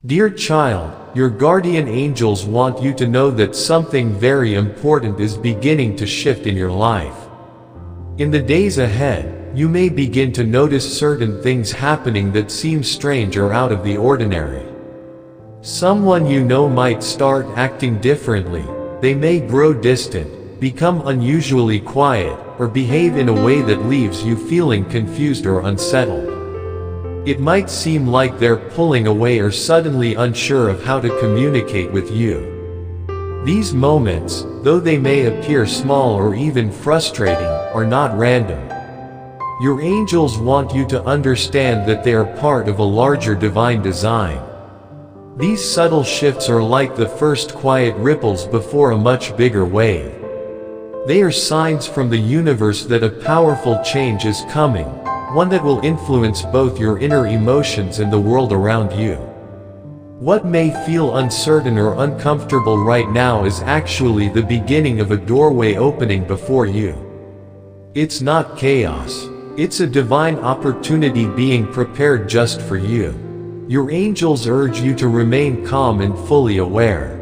Dear child, your guardian angels want you to know that something very important is beginning to shift in your life. In the days ahead, you may begin to notice certain things happening that seem strange or out of the ordinary. Someone you know might start acting differently. They may grow distant, become unusually quiet, or behave in a way that leaves you feeling confused or unsettled. It might seem like they're pulling away or suddenly unsure of how to communicate with you. These moments, though they may appear small or even frustrating, are not random. Your angels want you to understand that they are part of a larger divine design. These subtle shifts are like the first quiet ripples before a much bigger wave. They are signs from the universe that a powerful change is coming, one that will influence both your inner emotions and the world around you. What may feel uncertain or uncomfortable right now is actually the beginning of a doorway opening before you. It's not chaos. It's a divine opportunity being prepared just for you. Your angels urge you to remain calm and fully aware.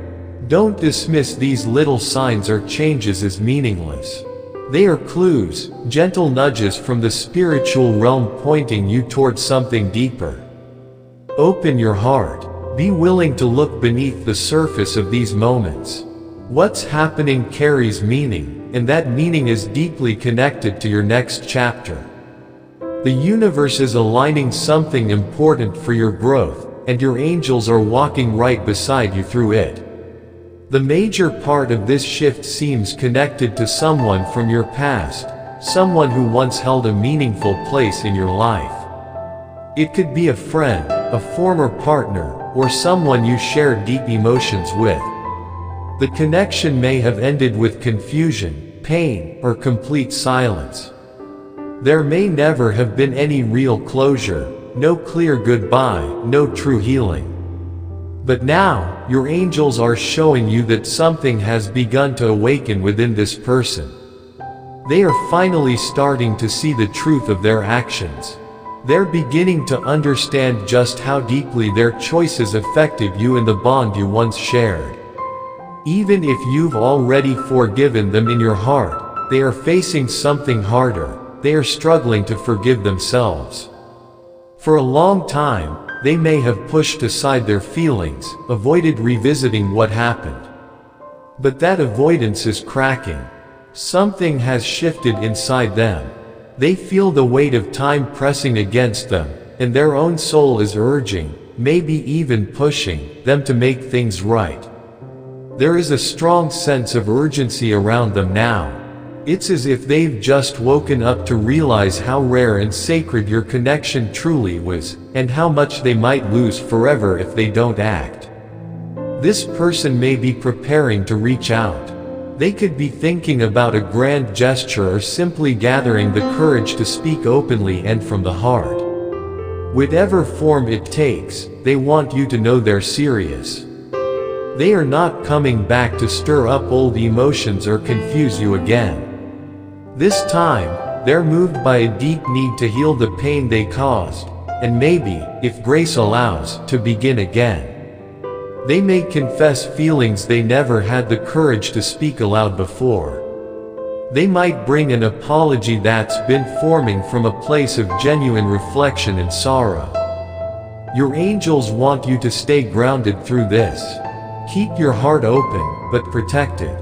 Don't dismiss these little signs or changes as meaningless. They are clues, gentle nudges from the spiritual realm pointing you towards something deeper. Open your heart. Be willing to look beneath the surface of these moments. What's happening carries meaning, and that meaning is deeply connected to your next chapter. The universe is aligning something important for your growth, and your angels are walking right beside you through it. The major part of this shift seems connected to someone from your past, someone who once held a meaningful place in your life. It could be a friend, a former partner, or someone you shared deep emotions with. The connection may have ended with confusion, pain, or complete silence. There may never have been any real closure, no clear goodbye, no true healing. But now, your angels are showing you that something has begun to awaken within this person. They are finally starting to see the truth of their actions. They're beginning to understand just how deeply their choices affected you and the bond you once shared. Even if you've already forgiven them in your heart, they are facing something harder. They are struggling to forgive themselves. For a long time, they may have pushed aside their feelings, avoided revisiting what happened. But that avoidance is cracking. Something has shifted inside them. They feel the weight of time pressing against them, and their own soul is urging, maybe even pushing, them to make things right. There is a strong sense of urgency around them now. It's as if they've just woken up to realize how rare and sacred your connection truly was, and how much they might lose forever if they don't act. This person may be preparing to reach out. They could be thinking about a grand gesture or simply gathering the courage to speak openly and from the heart. Whatever form it takes, they want you to know they're serious. They are not coming back to stir up old emotions or confuse you again. This time, they're moved by a deep need to heal the pain they caused, and maybe, if grace allows, to begin again. They may confess feelings they never had the courage to speak aloud before. They might bring an apology that's been forming from a place of genuine reflection and sorrow. Your angels want you to stay grounded through this. Keep your heart open, but protected.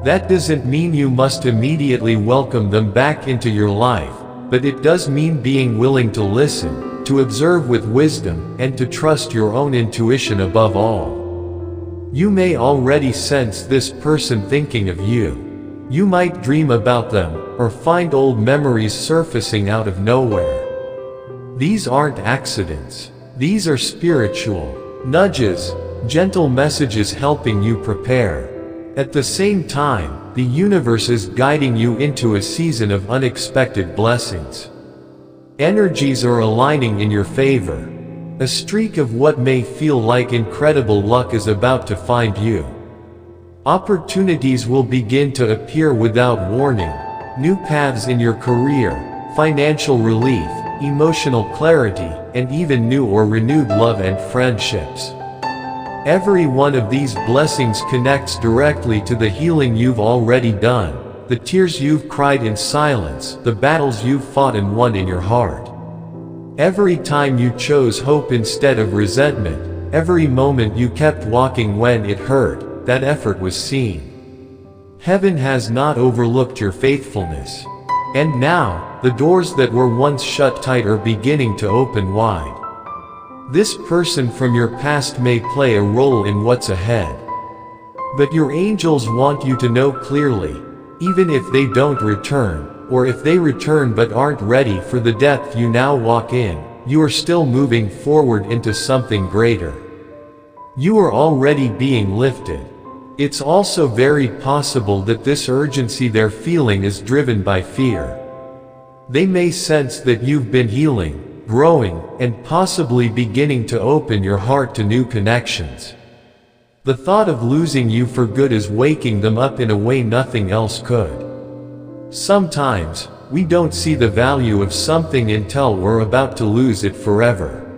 That doesn't mean you must immediately welcome them back into your life, but it does mean being willing to listen, to observe with wisdom, and to trust your own intuition above all. You may already sense this person thinking of you. You might dream about them, or find old memories surfacing out of nowhere. These aren't accidents. These are spiritual nudges, gentle messages helping you prepare. At the same time, the universe is guiding you into a season of unexpected blessings. Energies are aligning in your favor. A streak of what may feel like incredible luck is about to find you. Opportunities will begin to appear without warning. New paths in your career, financial relief, emotional clarity, and even new or renewed love and friendships. Every one of these blessings connects directly to the healing you've already done, the tears you've cried in silence, the battles you've fought and won in your heart. Every time you chose hope instead of resentment, every moment you kept walking when it hurt, that effort was seen. Heaven has not overlooked your faithfulness. And now, the doors that were once shut tight are beginning to open wide. This person from your past may play a role in what's ahead. But your angels want you to know clearly, even if they don't return, or if they return but aren't ready for the depth you now walk in, you are still moving forward into something greater. You are already being lifted. It's also very possible that this urgency they're feeling is driven by fear. They may sense that you've been healing, growing, and possibly beginning to open your heart to new connections. The thought of losing you for good is waking them up in a way nothing else could. Sometimes, we don't see the value of something until we're about to lose it forever.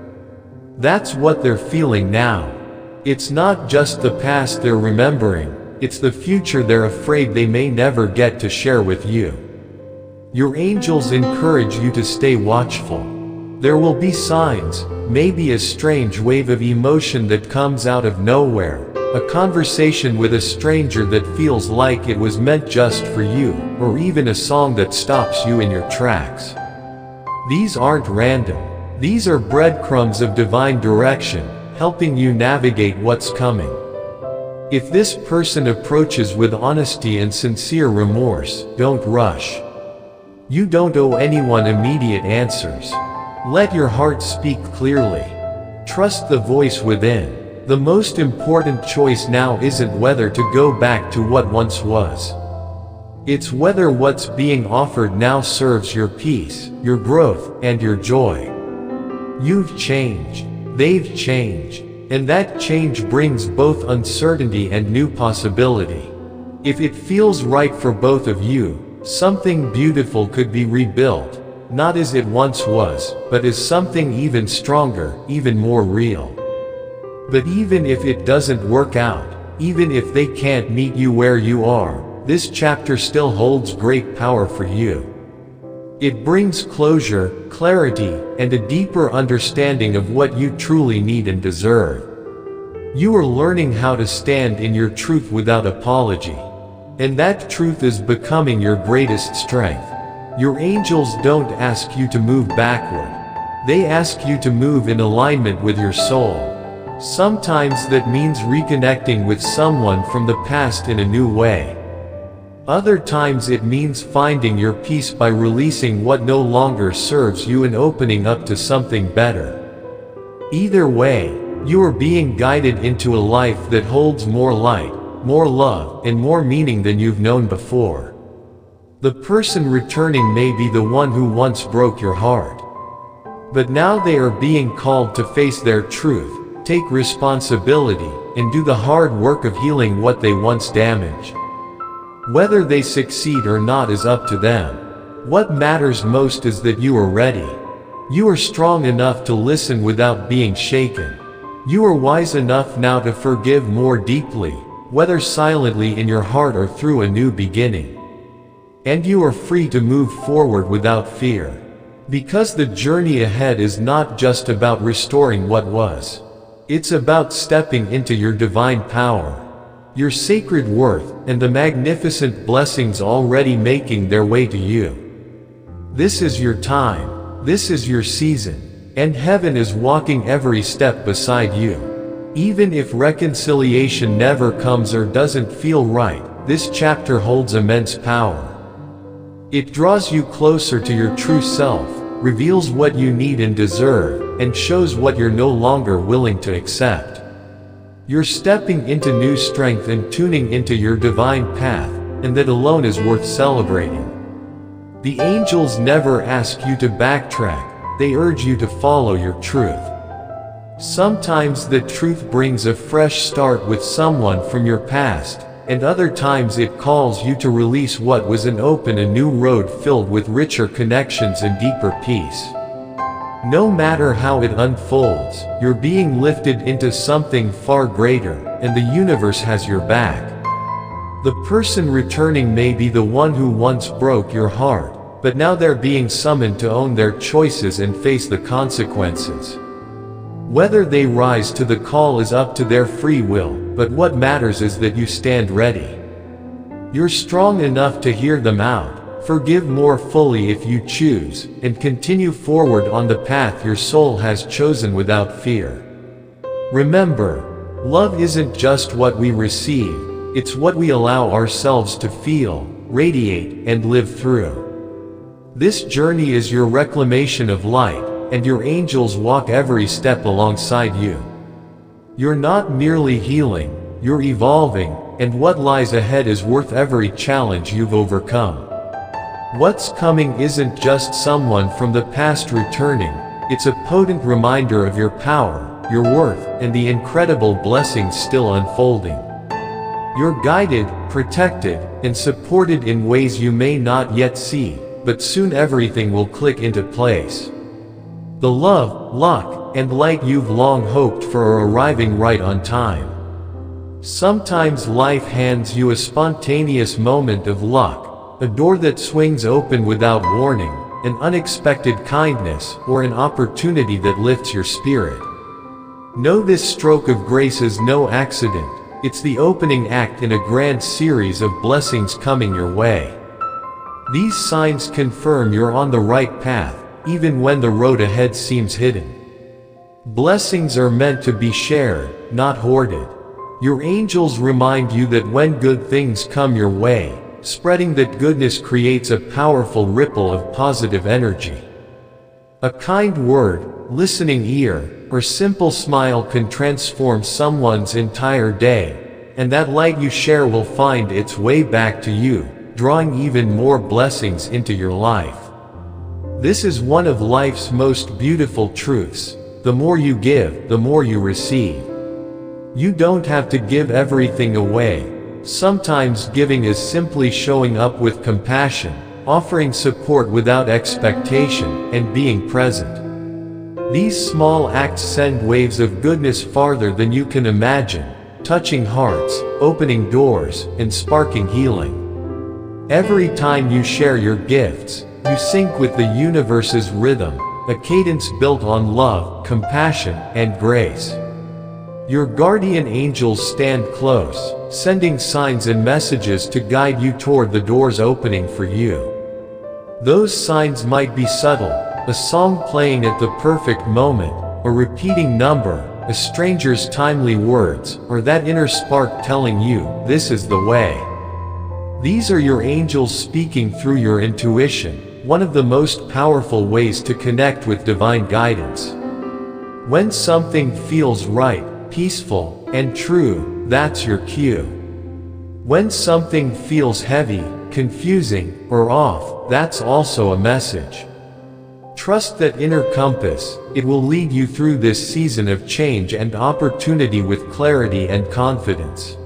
That's what they're feeling now. It's not just the past they're remembering, it's the future they're afraid they may never get to share with you. Your angels encourage you to stay watchful. There will be signs, maybe a strange wave of emotion that comes out of nowhere, a conversation with a stranger that feels like it was meant just for you, or even a song that stops you in your tracks. These aren't random. These are breadcrumbs of divine direction, helping you navigate what's coming. If this person approaches with honesty and sincere remorse, don't rush. You don't owe anyone immediate answers. Let your heart speak clearly. Trust the voice within. The most important choice now isn't whether to go back to what once was. It's whether what's being offered now serves your peace, your growth, and your joy. You've changed. They've changed. And that change brings both uncertainty and new possibility. If it feels right for both of you, something beautiful could be rebuilt, not as it once was, but as something even stronger, even more real. But even if it doesn't work out, even if they can't meet you where you are, this chapter still holds great power for you. It brings closure, clarity, and a deeper understanding of what you truly need and deserve. You are learning how to stand in your truth without apology. And that truth is becoming your greatest strength. Your angels don't ask you to move backward. They ask you to move in alignment with your soul. Sometimes that means reconnecting with someone from the past in a new way. Other times it means finding your peace by releasing what no longer serves you and opening up to something better. Either way, you are being guided into a life that holds more light, more love, and more meaning than you've known before. The person returning may be the one who once broke your heart. But now they are being called to face their truth, take responsibility, and do the hard work of healing what they once damaged. Whether they succeed or not is up to them. What matters most is that you are ready. You are strong enough to listen without being shaken. You are wise enough now to forgive more deeply, whether silently in your heart or through a new beginning. And you are free to move forward without fear. Because the journey ahead is not just about restoring what was. It's about stepping into your divine power, your sacred worth, and the magnificent blessings already making their way to you. This is your time, this is your season, and heaven is walking every step beside you. Even if reconciliation never comes or doesn't feel right, this chapter holds immense power. It draws you closer to your true self, reveals what you need and deserve, and shows what you're no longer willing to accept. You're stepping into new strength and tuning into your divine path, and that alone is worth celebrating. The angels never ask you to backtrack, they urge you to follow your truth. Sometimes the truth brings a fresh start with someone from your past, and other times it calls you to release what was and open a new road filled with richer connections and deeper peace. No matter how it unfolds, you're being lifted into something far greater, and the universe has your back. The person returning may be the one who once broke your heart, but now they're being summoned to own their choices and face the consequences. Whether they rise to the call is up to their free will, but what matters is that you stand ready. You're strong enough to hear them out, forgive more fully if you choose, and continue forward on the path your soul has chosen without fear. Remember, love isn't just what we receive, it's what we allow ourselves to feel, radiate, and live through. This journey is your reclamation of light, and your angels walk every step alongside you. You're not merely healing, you're evolving, and what lies ahead is worth every challenge you've overcome. What's coming isn't just someone from the past returning, it's a potent reminder of your power, your worth, and the incredible blessings still unfolding. You're guided, protected, and supported in ways you may not yet see, but soon everything will click into place. The love, luck, and light you've long hoped for are arriving right on time. Sometimes life hands you a spontaneous moment of luck, a door that swings open without warning, an unexpected kindness, or an opportunity that lifts your spirit. Know this stroke of grace is no accident, it's the opening act in a grand series of blessings coming your way. These signs confirm you're on the right path, even when the road ahead seems hidden. Blessings are meant to be shared, not hoarded. Your angels remind you that when good things come your way, spreading that goodness creates a powerful ripple of positive energy. A kind word, listening ear, or simple smile can transform someone's entire day, and that light you share will find its way back to you, drawing even more blessings into your life. This is one of life's most beautiful truths. The more you give, the more you receive. You don't have to give everything away. Sometimes giving is simply showing up with compassion, offering support without expectation, and being present. These small acts send waves of goodness farther than you can imagine, touching hearts, opening doors, and sparking healing. Every time you share your gifts, you sync with the universe's rhythm, a cadence built on love, compassion, and grace. Your guardian angels stand close, sending signs and messages to guide you toward the doors opening for you. Those signs might be subtle, a song playing at the perfect moment, a repeating number, a stranger's timely words, or that inner spark telling you, this is the way. These are your angels speaking through your intuition, one of the most powerful ways to connect with divine guidance. When something feels right, peaceful, and true, that's your cue. When something feels heavy, confusing, or off, that's also a message. Trust that inner compass, it will lead you through this season of change and opportunity with clarity and confidence.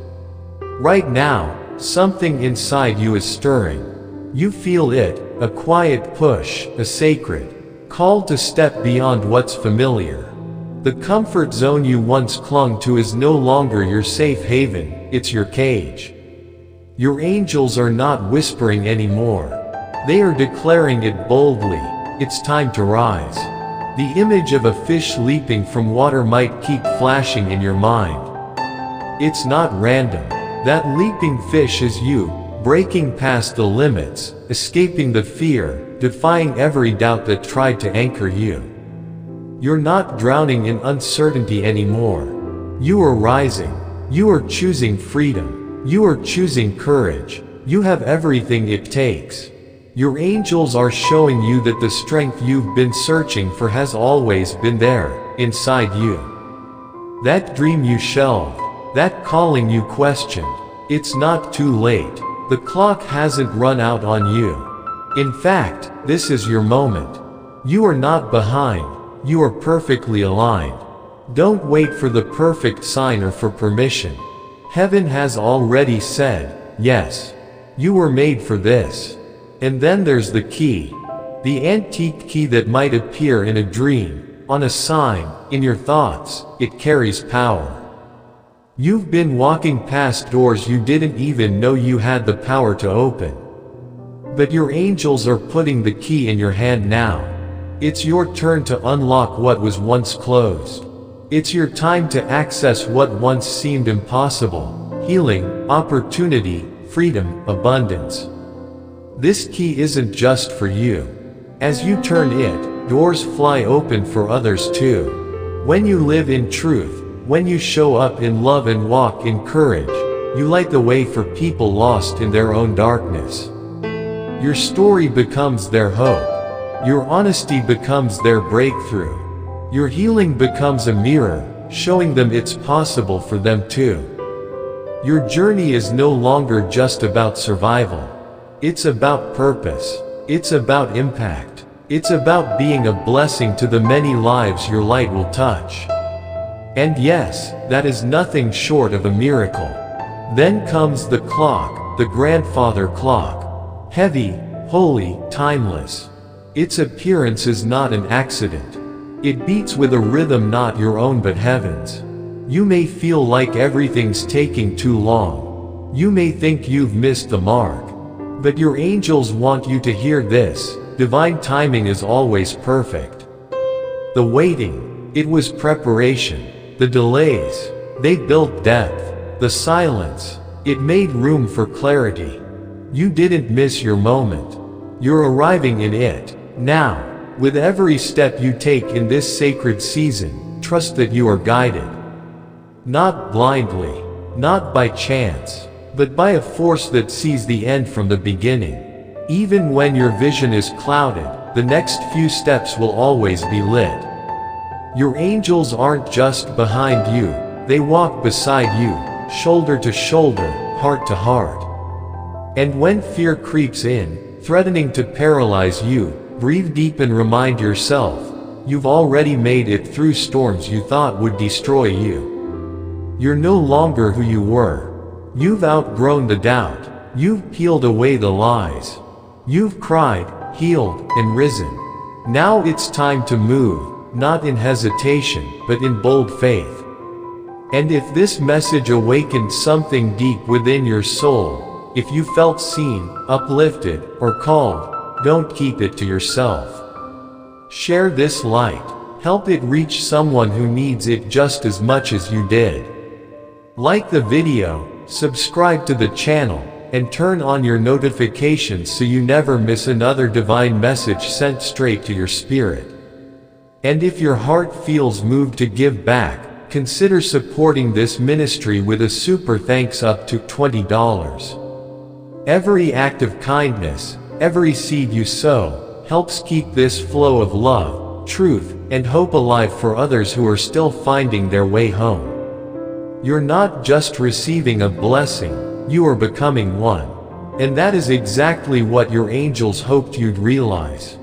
Right now, something inside you is stirring. You feel it, a quiet push, a sacred call to step beyond what's familiar. The comfort zone you once clung to is no longer your safe haven, it's your cage. Your angels are not whispering anymore. They are declaring it boldly, it's time to rise. The image of a fish leaping from water might keep flashing in your mind. It's not random. That leaping fish is you, breaking past the limits, escaping the fear, defying every doubt that tried to anchor you. You're not drowning in uncertainty anymore. You are rising. You are choosing freedom. You are choosing courage. You have everything it takes. Your angels are showing you that the strength you've been searching for has always been there, inside you. That dream you shelved, that calling you questioned, it's not too late. The clock hasn't run out on you. In fact, this is your moment. You are not behind. You are perfectly aligned. Don't wait for the perfect sign or for permission. Heaven has already said, yes. You were made for this. And then there's the key. the antique key that might appear in a dream, on a sign, in your thoughts. It carries power. You've been walking past doors you didn't even know you had the power to open. But your angels are putting the key in your hand now. It's your turn to unlock what was once closed. It's your time to access what once seemed impossible: healing, opportunity, freedom, abundance. This key isn't just for you. As you turn it, doors fly open for others too. When you live in truth, when you show up in love and walk in courage, you light the way for people lost in their own darkness. Your story becomes their hope. Your honesty becomes their breakthrough. Your healing becomes a mirror, showing them it's possible for them too. Your journey is no longer just about survival. It's about purpose. It's about impact. It's about being a blessing to the many lives your light will touch. And yes, that is nothing short of a miracle. Then comes the clock, the grandfather clock. Heavy, holy, timeless. Its appearance is not an accident. It beats with a rhythm not your own but heaven's. You may feel like everything's taking too long. You may think you've missed the mark. But your angels want you to hear this: divine timing is always perfect. The waiting, it was preparation. The delays, they built depth. The silence, it made room for clarity. You didn't miss your moment. You're arriving in it now. With every step you take in this sacred season, trust that you are guided. Not blindly, not by chance, but by a force that sees the end from the beginning. Even when your vision is clouded, the next few steps will always be lit. Your angels aren't just behind you, they walk beside you, shoulder to shoulder, heart to heart. And when fear creeps in, threatening to paralyze you, breathe deep and remind yourself, you've already made it through storms you thought would destroy you. You're no longer who you were. You've outgrown the doubt. You've peeled away the lies. You've cried, healed, and risen. Now it's time to move, not in hesitation, but in bold faith. And if this message awakened something deep within your soul, if you felt seen, uplifted, or called, don't keep it to yourself. Share this light. Help it reach someone who needs it just as much as you did. Like the video, subscribe to the channel, and turn on your notifications so you never miss another divine message sent straight to your spirit. And if your heart feels moved to give back, consider supporting this ministry with a super thanks up to $20. Every act of kindness, every seed you sow, helps keep this flow of love, truth, and hope alive for others who are still finding their way home. You're not just receiving a blessing, you are becoming one. And that is exactly what your angels hoped you'd realize.